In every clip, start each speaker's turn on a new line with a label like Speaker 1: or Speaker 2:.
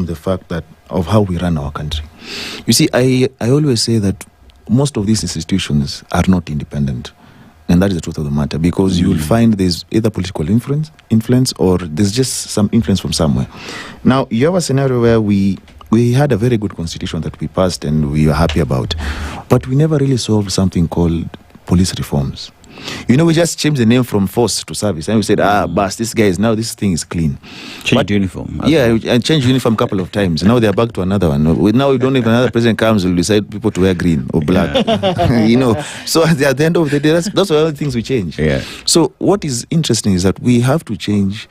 Speaker 1: from the fact that of how we run our country. You see, I always say that most of these institutions are not independent. And that is the truth of the matter, because you will find there's either political influence or there's just some influence from somewhere. Now, you have a scenario where we had a very good constitution that we passed and we were happy about, but we never really solved something called police reforms. You know, we just changed the name from force to service, and we said, boss, this thing is clean.
Speaker 2: Changed uniform.
Speaker 1: Yeah, and changed uniform a couple of times. Now they're back to another one. Now we don't even another president comes, will decide people to wear green or black. You know, so at the end of the day, that's all the things we change.
Speaker 2: Yeah. So
Speaker 1: what is interesting is that we have to change.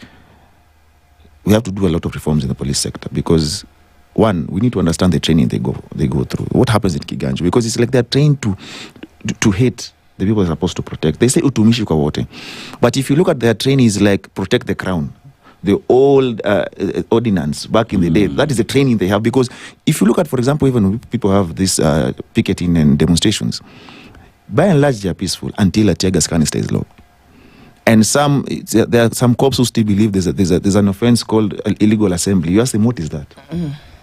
Speaker 1: We have to do a lot of reforms in the police sector, because one, we need to understand the training they go through. What happens in Kiganjo? Because it's like they're trained to hate the people they're supposed to protect. They say utumishi kwa wote. But if you look at their training, is like protect the crown. The old ordinance back in the day, that is the training they have. Because if you look at, for example, even when people have this picketing and demonstrations, by and large they are peaceful until a tear gas canister is low. And there are some cops who still believe there's an offense called illegal assembly. You ask them, what is that?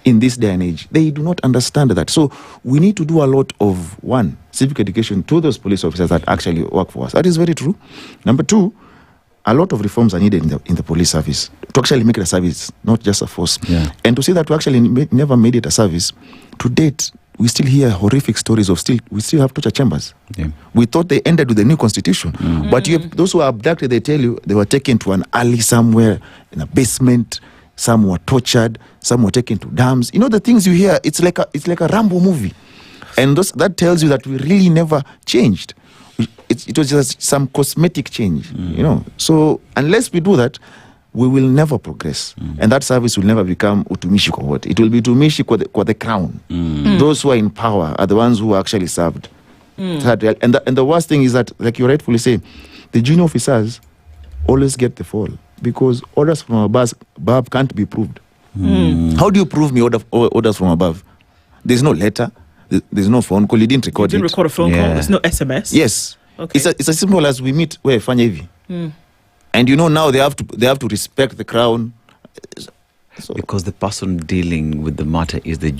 Speaker 1: In this day and age, they do not understand that. So we need to do a lot of, one, civic education to those police officers that actually work for us. That is very true. Number two, a lot of reforms are needed in the police service to actually make it a service, not just a force.
Speaker 2: Yeah.
Speaker 1: And to say that we actually never made it a service, to date, we still hear horrific stories of we still have torture chambers.
Speaker 2: Yeah.
Speaker 1: We thought they ended with the new constitution. But those who are abducted, they tell you they were taken to an alley somewhere in a basement. Some were tortured. Some were taken to dams. You know, the things you hear, it's like a Rambo movie. And that tells you that we really never changed. It was just some cosmetic change, you know. So unless we do that, we will never progress. And that service will never become utumishi kwa wote. It will be utumishi kwa the crown. Those who are in power are the ones who are actually served. And the worst thing is that, like you rightfully say, the junior officers always get the fall, because orders from above can't be proved. How do you prove me orders from above? There's no letter. There's no phone call. You didn't record it.
Speaker 3: You didn't record a phone call. There's no SMS.
Speaker 1: Yes. Okay. It's as simple as we meet. Where fanya hivi. And you know, now they have to respect the crown.
Speaker 2: Because the person dealing with the matter is the